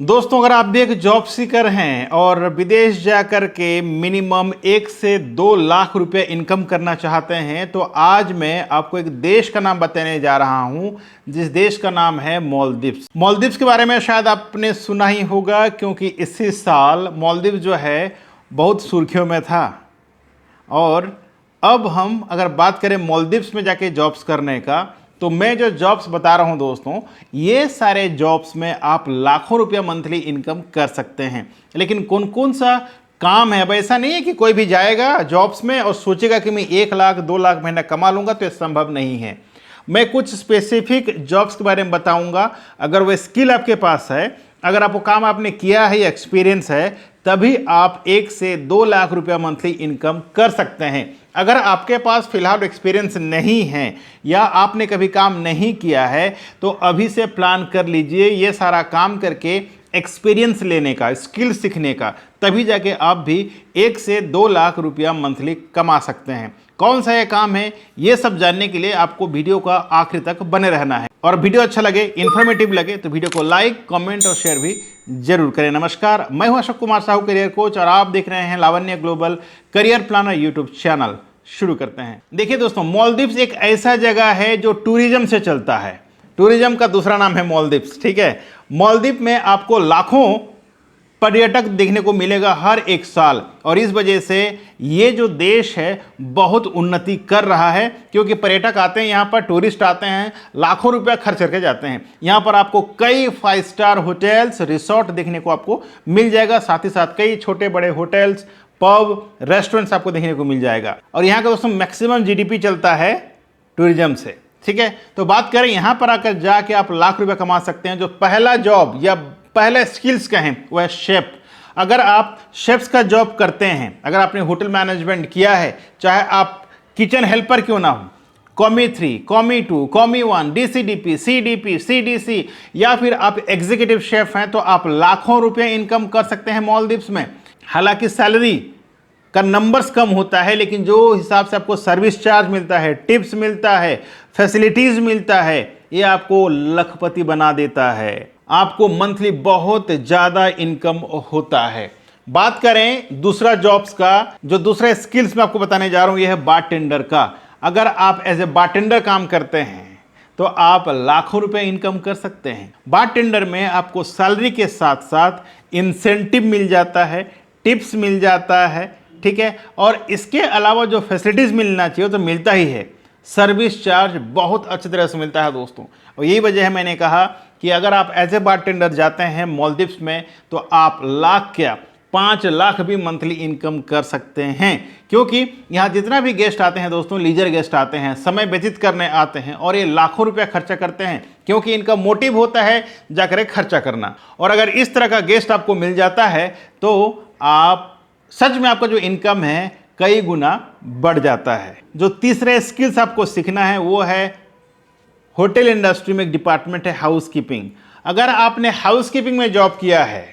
दोस्तों, अगर आप भी एक जॉब सीकर हैं और विदेश जाकर के मिनिमम 1 से 2 लाख रुपए इनकम करना चाहते हैं तो आज मैं आपको एक देश का नाम बताने जा रहा हूं, जिस देश का नाम है मालदीव्स। मालदीव्स के बारे में शायद आपने सुना ही होगा, क्योंकि इसी साल मालदीव्स जो है बहुत सुर्खियों में था। और अब हम अगर बात करें मालदीव्स में जाके जॉब्स करने का, तो मैं जो जॉब्स बता रहा हूं दोस्तों, ये सारे जॉब्स में आप लाखों रुपया मंथली इनकम कर सकते हैं। लेकिन कौन कौन सा काम है? अब ऐसा नहीं है कि कोई भी जाएगा जॉब्स में और सोचेगा कि मैं 1 लाख 2 लाख महीना कमा लूंगा, तो ये संभव नहीं है। मैं कुछ स्पेसिफिक जॉब्स के बारे में बताऊंगा। अगर वो स्किल आपके पास है, अगर आपको काम आपने किया है या एक्सपीरियंस है, तभी आप 1 से 2 लाख रुपया मंथली इनकम कर सकते हैं। अगर आपके पास फिलहाल एक्सपीरियंस नहीं है या आपने कभी काम नहीं किया है, तो अभी से प्लान कर लीजिए ये सारा काम करके एक्सपीरियंस लेने का, स्किल सीखने का, तभी जाके आप भी 1 से 2 लाख रुपया मंथली कमा सकते हैं। कौन सा ये काम है, ये सब जानने के लिए आपको वीडियो का आखिर तक बने रहना है। और वीडियो अच्छा लगे, इन्फॉर्मेटिव लगे, तो वीडियो को लाइक, कमेंट और शेयर भी जरूर करें। नमस्कार, मैं हूं अशोक कुमार साहू, करियर कोच, और आप देख रहे हैं Lavanya global career planner YouTube channel. शुरू करते हैं। देखिए दोस्तों, मालदीव्स एक ऐसा जगह है जो टूरिज्म से चलता है। टूरिज्म का दूसरा नाम है मालदीव्स, ठीक है। मालदीव में आपको लाखों पर्यटक देखने को मिलेगा हर एक साल, और इस वजह से ये जो देश है बहुत उन्नति कर रहा है, क्योंकि पर्यटक आते हैं यहाँ पर, टूरिस्ट आते हैं, लाखों रुपया खर्च करके जाते हैं। यहाँ पर आपको कई 5 स्टार होटल्स, रिसोर्ट देखने को आपको मिल जाएगा, साथ ही साथ कई छोटे बड़े होटल्स, पब, रेस्टोरेंट्स आपको देखने को मिल जाएगा। और यहाँ का दोस्तों मैक्सिमम जीडीपी चलता है टूरिज्म से, ठीक है। तो बात करें यहाँ पर आकर जाके आप लाख रुपया कमा सकते हैं। जो पहला जॉब या पहले स्किल्स कहें वह है शेफ। अगर आप शेफ्स का जॉब करते हैं, अगर आपने होटल मैनेजमेंट किया है, चाहे आप किचन हेल्पर क्यों ना हो, कॉमी 3, कॉमी 2, कॉमी 1, डीसीडीपी, सीडीपी, सीडीसी, या फिर आप एग्जीक्यूटिव शेफ हैं, तो आप लाखों रुपए इनकम कर सकते हैं मालदीव्स में। हालांकि सैलरी का नंबर्स कम होता है, लेकिन जो हिसाब से आपको सर्विस चार्ज मिलता है, टिप्स मिलता है, फैसिलिटीज मिलता है, ये आपको लखपति बना देता है। आपको मंथली बहुत ज़्यादा इनकम होता है। बात करें दूसरा जॉब्स का, जो दूसरे स्किल्स मैं आपको बताने जा रहा हूं, यह है बारटेंडर का। अगर आप एज ए बारटेंडर काम करते हैं तो आप लाखों रुपए इनकम कर सकते हैं। बारटेंडर में आपको सैलरी के साथ साथ इंसेंटिव मिल जाता है, टिप्स मिल जाता है, ठीक है। और इसके अलावा जो फैसिलिटीज़ मिलना चाहिए तो मिलता ही है। सर्विस चार्ज बहुत अच्छी तरह से मिलता है दोस्तों। और यही वजह है मैंने कहा कि अगर आप एज ए बारटेंडर जाते हैं मालदीव्स में, तो आप लाख क्या 5 लाख भी मंथली इनकम कर सकते हैं। क्योंकि यहाँ जितना भी गेस्ट आते हैं दोस्तों, लीजर गेस्ट आते हैं, समय व्यतीत करने आते हैं, और ये लाखों रुपया खर्चा करते हैं, क्योंकि इनका मोटिव होता है जाकर खर्चा करना। और अगर इस तरह का गेस्ट आपको मिल जाता है तो आप सच में आपका जो इनकम है कई गुना बढ़ जाता है। जो तीसरे स्किल्स आपको सीखना है वो है होटल इंडस्ट्री में एक डिपार्टमेंट है हाउसकीपिंग। अगर आपने हाउसकीपिंग में जॉब किया है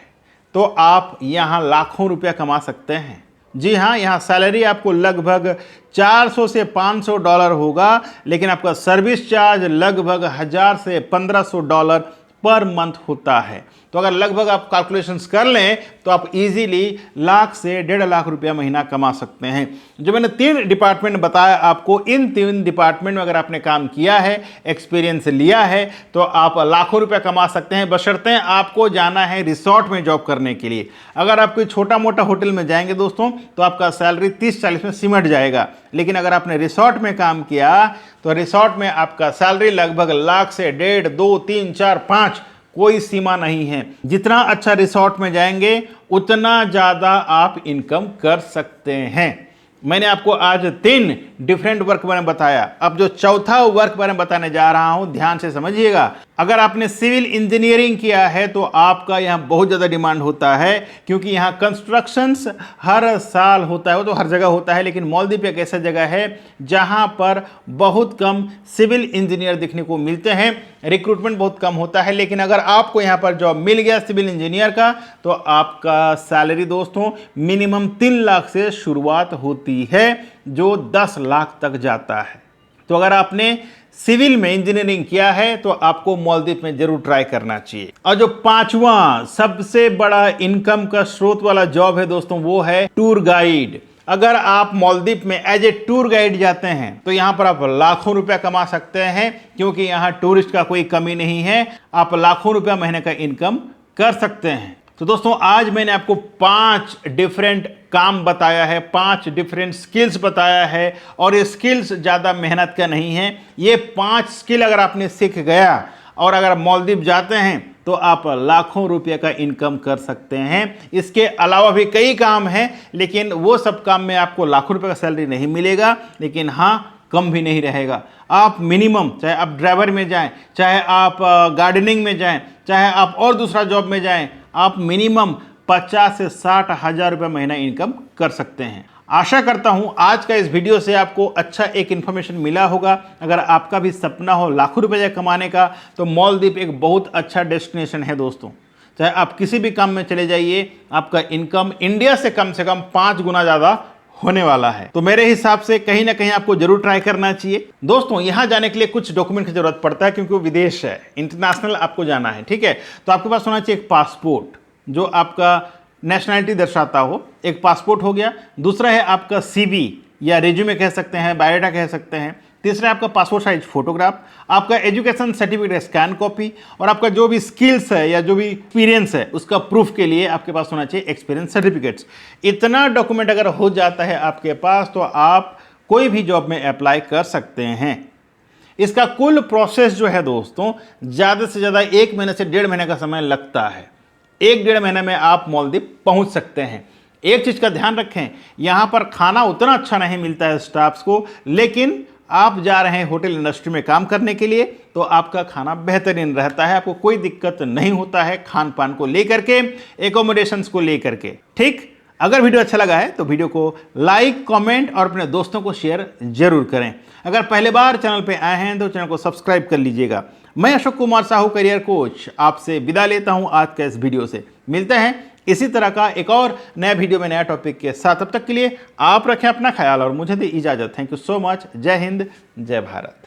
तो आप यहाँ लाखों रुपया कमा सकते हैं। जी हाँ, यहाँ सैलरी आपको लगभग 400 से $500 होगा, लेकिन आपका सर्विस चार्ज लगभग 1000 से $1500 पर मंथ होता है। तो अगर लगभग आप कैलकुलेशंस कर लें तो आप इजीली लाख से 1.5 लाख रुपया महीना कमा सकते हैं। जो मैंने 3 डिपार्टमेंट बताया आपको, इन 3 डिपार्टमेंट में अगर आपने काम किया है, एक्सपीरियंस लिया है, तो आप लाखों रुपया कमा सकते हैं, बशर्ते आपको जाना है रिसोर्ट में जॉब करने के लिए। अगर आप कोई छोटा मोटा होटल में जाएंगे दोस्तों, तो आपका सैलरी 30-40 में सिमट जाएगा। लेकिन अगर आपने रिसोर्ट में काम किया तो रिसोर्ट में आपका सैलरी लगभग लाख से 1.5, 2, 3, 4, 5, कोई सीमा नहीं है। जितना अच्छा रिसोर्ट में जाएंगे उतना ज़्यादा आप इनकम कर सकते हैं। मैंने आपको आज 3 डिफरेंट वर्क बारे में बताया। अब जो चौथा वर्क बारे में बताने जा रहा हूं, ध्यान से समझिएगा। अगर आपने सिविल इंजीनियरिंग किया है तो आपका यहाँ बहुत ज़्यादा डिमांड होता है, क्योंकि यहाँ कंस्ट्रक्शंस हर साल होता है। वो तो हर जगह होता है, लेकिन मालदीव एक ऐसा जगह है जहाँ पर बहुत कम सिविल इंजीनियर देखने को मिलते हैं, रिक्रूटमेंट बहुत कम होता है। लेकिन अगर आपको यहाँ पर जॉब मिल गया सिविल इंजीनियर का, तो आपका सैलरी दोस्तों मिनिमम 3 लाख से शुरुआत होती है, जो 10 लाख तक जाता है। तो अगर आपने सिविल में इंजीनियरिंग किया है तो आपको मालदीव में जरूर ट्राई करना चाहिए। और जो पांचवा सबसे बड़ा इनकम का स्रोत वाला जॉब है दोस्तों, वो है टूर गाइड। अगर आप मालदीव में एज ए टूर गाइड जाते हैं तो यहां पर आप लाखों रुपया कमा सकते हैं, क्योंकि यहां टूरिस्ट का कोई कमी नहीं है। आप लाखों रुपया महीने का इनकम कर सकते हैं। तो दोस्तों आज मैंने आपको 5 डिफरेंट काम बताया है, 5 डिफरेंट स्किल्स बताया है, और ये स्किल्स ज़्यादा मेहनत का नहीं है। ये 5 स्किल अगर आपने सीख गया और अगर मालदीव जाते हैं तो आप लाखों रुपये का इनकम कर सकते हैं। इसके अलावा भी कई काम हैं, लेकिन वो सब काम में आपको लाखों रुपये का सैलरी नहीं मिलेगा, लेकिन हाँ कम भी नहीं रहेगा। आप मिनिमम, चाहे आप ड्राइवर में जाएं, चाहे आप गार्डनिंग में जाएं, चाहे आप और दूसरा जॉब में जाएं, आप मिनिमम 50 से 60 हज़ार रुपये महीना इनकम कर सकते हैं। आशा करता हूं आज का इस वीडियो से आपको अच्छा एक इन्फॉर्मेशन मिला होगा। अगर आपका भी सपना हो लाखों रुपये कमाने का, तो मालदीव एक बहुत अच्छा डेस्टिनेशन है दोस्तों। चाहे आप किसी भी काम में चले जाइए, आपका इनकम इंडिया से कम 5 गुना ज़्यादा होने वाला है। तो मेरे हिसाब से कहीं ना कहीं आपको जरूर ट्राई करना चाहिए। दोस्तों यहां जाने के लिए कुछ डॉक्यूमेंट की जरूरत पड़ता है, क्योंकि वो विदेश है, इंटरनेशनल आपको जाना है, ठीक है। तो आपके पास होना चाहिए एक पासपोर्ट जो आपका नेशनैलिटी दर्शाता हो, एक पासपोर्ट हो गया। दूसरा है आपका सीवी या रिज्यूमे कह सकते हैं, बायोडाटा कह सकते हैं। तीसरा है आपका पासपोर्ट साइज फोटोग्राफ, आपका एजुकेशन सर्टिफिकेट स्कैन कॉपी, और आपका जो भी स्किल्स है या जो भी एक्सपीरियंस है उसका प्रूफ के लिए आपके पास होना चाहिए एक्सपीरियंस सर्टिफिकेट्स। इतना डॉक्यूमेंट अगर हो जाता है आपके पास तो आप कोई भी जॉब में अप्लाई कर सकते हैं। इसका कुल प्रोसेस जो है दोस्तों, ज़्यादा से ज़्यादा 1 महीने से 1.5 महीने का समय लगता है। 1-1.5 महीने में आप मालदीव पहुंच सकते हैं। एक चीज़ का ध्यान रखें, यहाँ पर खाना उतना अच्छा नहीं मिलता है स्टाफ्स को, लेकिन आप जा रहे हैं होटल इंडस्ट्री में काम करने के लिए तो आपका खाना बेहतरीन रहता है। आपको कोई दिक्कत नहीं होता है खान पान को लेकर के, एकोमोडेशंस को लेकर के, ठीक। अगर वीडियो अच्छा लगा है तो वीडियो को लाइक, कमेंट और अपने दोस्तों को शेयर जरूर करें। अगर पहले बार चैनल पे आए हैं तो चैनल को सब्सक्राइब कर लीजिएगा। मैं अशोक कुमार साहू, करियर कोच, आपसे विदा लेता हूं आज के इस वीडियो से। मिलते हैं इसी तरह का एक और नया वीडियो में नया टॉपिक के साथ। तब तक के लिए आप रखें अपना ख्याल और मुझे दी इजाज़त। Thank you so much. जय हिंद, जय भारत।